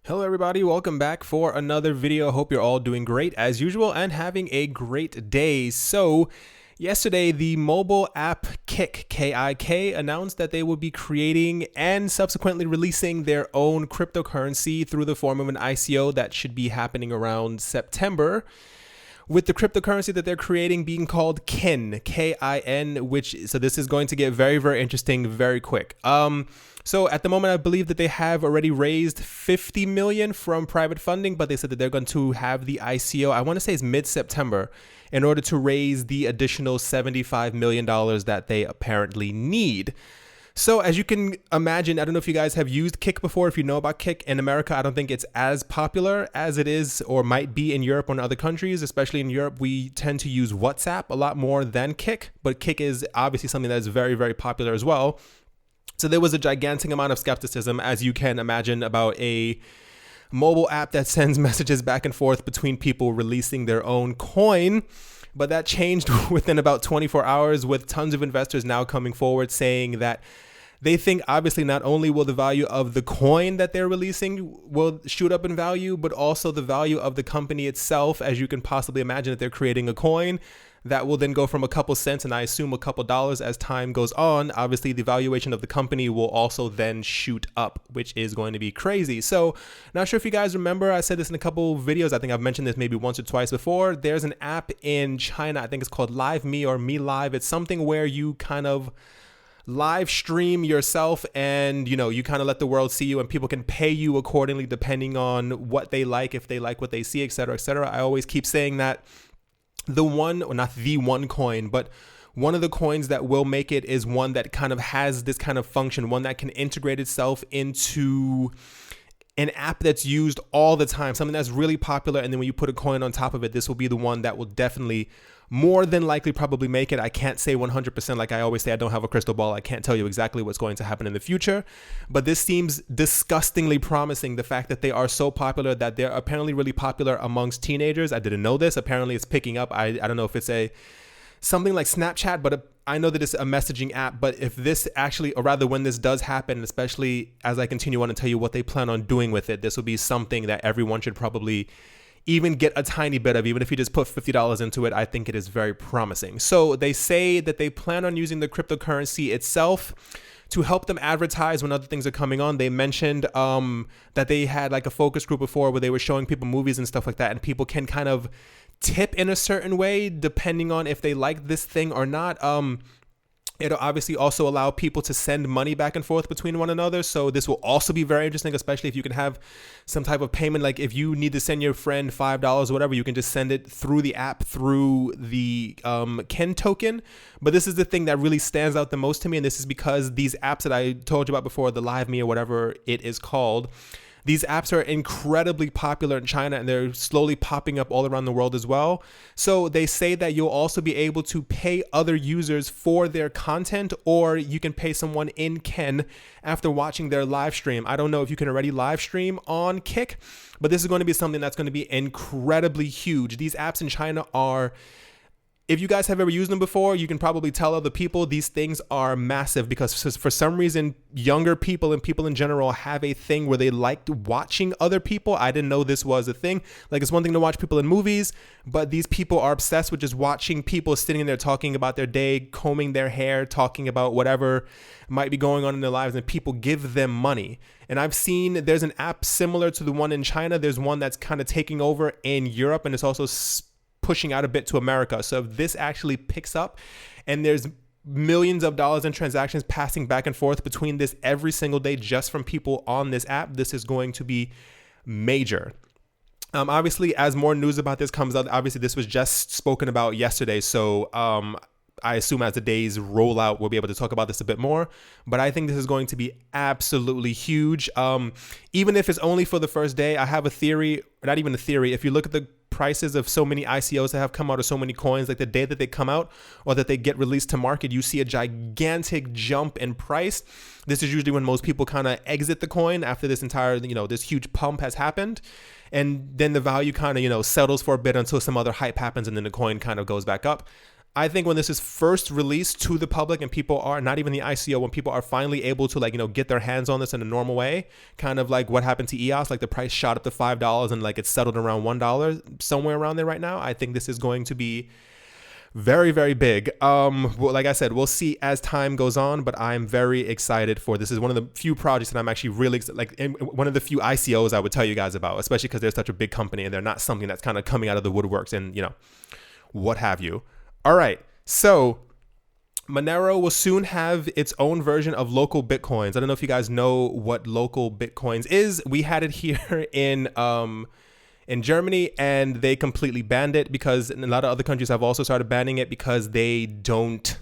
Hello everybody, welcome back for another video. Hope you're all doing great as usual and having a great day. So yesterday, the mobile app KIK, KIK, announced that they will be creating and subsequently releasing their own cryptocurrency through the form of an ICO that should be happening around September, with the cryptocurrency that they're creating being called KIN, K-I-N, so this is going to get very, very interesting very quick. So at the moment, I believe that they have already raised 50 million from private funding, but they said that they're going to have the ICO, I want to say it's mid-September, in order to raise the additional $75 million that they apparently need. So as you can imagine, I don't know if you guys have used KIK before. If you know about KIK in America, I don't think it's as popular as it is or might be in Europe or in other countries. Especially in Europe, we tend to use WhatsApp a lot more than KIK, but KIK is obviously something that is very, very popular as well. So there was a gigantic amount of skepticism, as you can imagine, about a mobile app that sends messages back and forth between people releasing their own coin. But that changed within about 24 hours, with tons of investors now coming forward saying that they think obviously not only will the value of the coin that they're releasing will shoot up in value, but also the value of the company itself. As you can possibly imagine, that they're creating a coin that will then go from a couple cents and I assume a couple dollars as time goes on. Obviously, the valuation of the company will also then shoot up, which is going to be crazy. So not sure if you guys remember, I said this in a couple videos. I think I've mentioned this maybe once or twice before. There's an app in China, I think it's called Live Me or Me Live. It's something where you kind of live stream yourself and you kind of let the world see you, and people can pay you accordingly depending on what they like, if they like what they see, etc., etc. I always keep saying that the one, or not the one coin, but one of the coins that will make it is one that kind of has this kind of function, one that can integrate itself into an app that's used all the time, something that's really popular. And then when you put a coin on top of it, this will be the one that will definitely more than likely probably make it. I can't say 100%. Like I always say, I don't have a crystal ball. I can't tell you exactly what's going to happen in the future, but this seems disgustingly promising. The fact that they are so popular, that they're apparently really popular amongst teenagers. I didn't know this. Apparently it's picking up. I don't know if it's something like Snapchat, but I know that it's a messaging app. But if this actually, or rather when this does happen, especially as I continue on to tell you what they plan on doing with it, this will be something that everyone should probably even get a tiny bit of. Even if you just put $50 into it, I think it is very promising. So they say that they plan on using the cryptocurrency itself to help them advertise when other things are coming on. They mentioned that they had like a focus group before where they were showing people movies and stuff like that, and people can kind of tip in a certain way depending on if they like this thing or not. It'll obviously also allow people to send money back and forth between one another. So this will also be very interesting, especially if you can have some type of payment. Like if you need to send your friend $5 or whatever, you can just send it through the app, through the KIN token. But this is the thing that really stands out the most to me. And this is because these apps that I told you about before, the Live Me or whatever it is called, these apps are incredibly popular in China, and they're slowly popping up all around the world as well. So they say that you'll also be able to pay other users for their content, or you can pay someone in KIN after watching their live stream. I don't know if you can already live stream on KIK, but this is going to be something that's going to be incredibly huge. These apps in China are, if you guys have ever used them before, you can probably tell other people these things are massive, because for some reason, younger people and people in general have a thing where they like watching other people. I didn't know this was a thing. Like, it's one thing to watch people in movies, but these people are obsessed with just watching people sitting there talking about their day, combing their hair, talking about whatever might be going on in their lives, and people give them money. And I've seen there's an app similar to the one in China. There's one that's kind of taking over in Europe, and it's also pushing out a bit to America. So if this actually picks up and there's millions of dollars in transactions passing back and forth between this every single day just from people on this app, this is going to be major. Obviously, as more news about this comes out, obviously this was just spoken about yesterday. So I assume as the days roll out, we'll be able to talk about this a bit more. But I think this is going to be absolutely huge. Even if it's only for the first day, I have a theory, not even a theory. If you look at the prices of so many ICOs that have come out, or so many coins, like the day that they come out or that they get released to market, you see a gigantic jump in price. This is usually when most people kind of exit the coin after this entire, this huge pump has happened. And then the value kind of, settles for a bit until some other hype happens, and then the coin kind of goes back up. I think when this is first released to the public and people are not even the ICO, when people are finally able to get their hands on this in a normal way, kind of like what happened to EOS, like the price shot up to $5 and it's settled around $1, somewhere around there right now. I think this is going to be very, very big. Well, like I said, we'll see as time goes on, but I'm very excited for this. Is one of the few projects that I'm actually really one of the few ICOs I would tell you guys about, especially because they're such a big company and they're not something that's kind of coming out of the woodworks and what have you. All right, so Monero will soon have its own version of local Bitcoins. I don't know if you guys know what local Bitcoins is. We had it here in Germany, and they completely banned it because a lot of other countries have also started banning it because they don't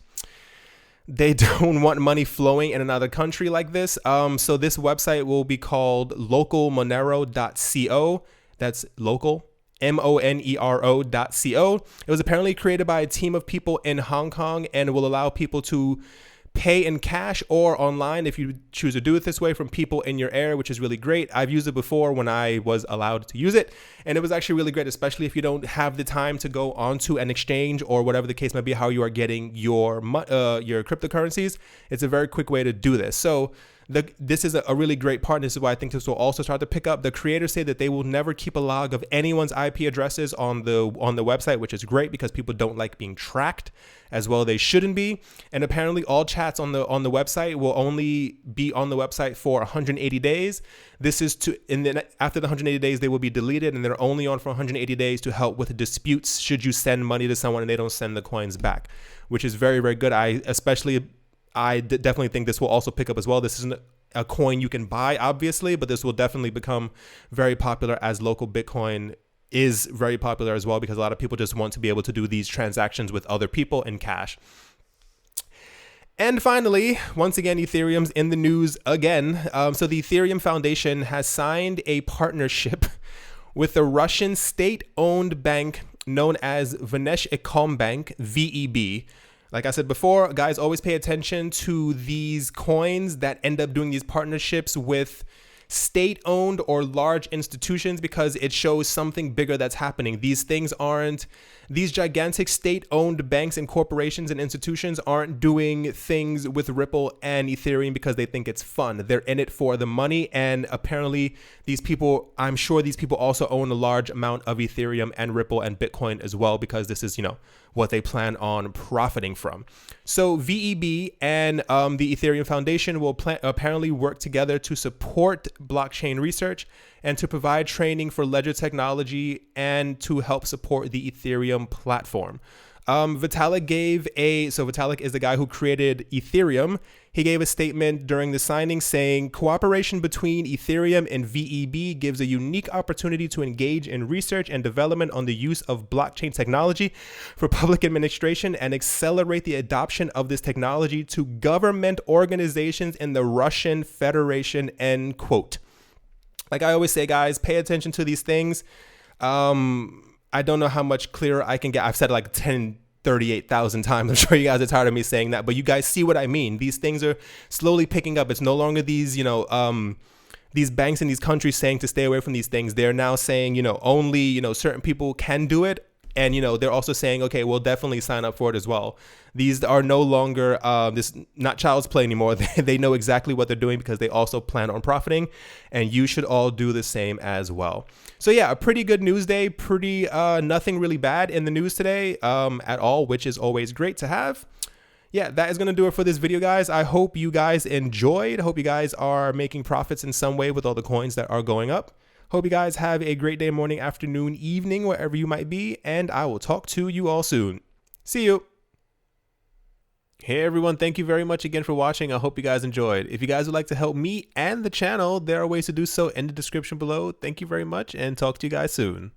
want money flowing in another country like this. So this website will be called localmonero.co. That's local. monero.co. It was apparently created by a team of people in Hong Kong and will allow people to pay in cash or online if you choose to do it this way from people in your area, which is really great. I've used it before when I was allowed to use it, and it was actually really great, especially if you don't have the time to go onto an exchange or whatever the case might be, how you are getting your cryptocurrencies. It's a very quick way to do this. So this is a really great part. This is why I think this will also start to pick up. The creators say that they will never keep a log of anyone's IP addresses on the website, which is great because people don't like being tracked, as well they shouldn't be. And apparently all chats on the website will only be on the website for 180 days. This is and then after the 180 days they will be deleted, and they're only on for 180 days to help with disputes should you send money to someone and they don't send the coins back, which is very, very good. I definitely think this will also pick up as well. This isn't a coin you can buy, obviously, but this will definitely become very popular as local Bitcoin is very popular as well, because a lot of people just want to be able to do these transactions with other people in cash. And finally, once again, Ethereum's in the news again. So the Ethereum Foundation has signed a partnership with the Russian state-owned bank known as Vneshecombank, VEB. Like I said before, guys, always pay attention to these coins that end up doing these partnerships with state-owned or large institutions, because it shows something bigger that's happening. These gigantic state-owned banks and corporations and institutions aren't doing things with Ripple and Ethereum because they think it's fun. They're in it for the money, and apparently I'm sure these people also own a large amount of Ethereum and Ripple and Bitcoin as well, because this is, what they plan on profiting from. So VEB and the Ethereum Foundation will apparently work together to support blockchain research and to provide training for ledger technology and to help support the Ethereum platform. Vitalik Vitalik is the guy who created Ethereum. He gave a statement during the signing saying, cooperation between Ethereum and VEB gives a unique opportunity to engage in research and development on the use of blockchain technology for public administration and accelerate the adoption of this technology to government organizations in the Russian Federation, end quote. Like I always say, guys, pay attention to these things. I don't know how much clearer I can get. I've said it like 38,000 times. I'm sure you guys are tired of me saying that, but you guys see what I mean. These things are slowly picking up. It's no longer these, these banks in these countries saying to stay away from these things. They're now saying, only, certain people can do it. And, they're also saying, okay, we'll definitely sign up for it as well. These are no longer not child's play anymore. They know exactly what they're doing because they also plan on profiting, and you should all do the same as well. So yeah, a pretty good news day, nothing really bad in the news today at all, which is always great to have. Yeah, that is going to do it for this video, guys. I hope you guys enjoyed. I hope you guys are making profits in some way with all the coins that are going up. Hope you guys have a great day, morning, afternoon, evening, wherever you might be, and I will talk to you all soon. See you. Hey everyone, thank you very much again for watching. I hope you guys enjoyed. If you guys would like to help me and the channel, there are ways to do so in the description below. Thank you very much, and talk to you guys soon.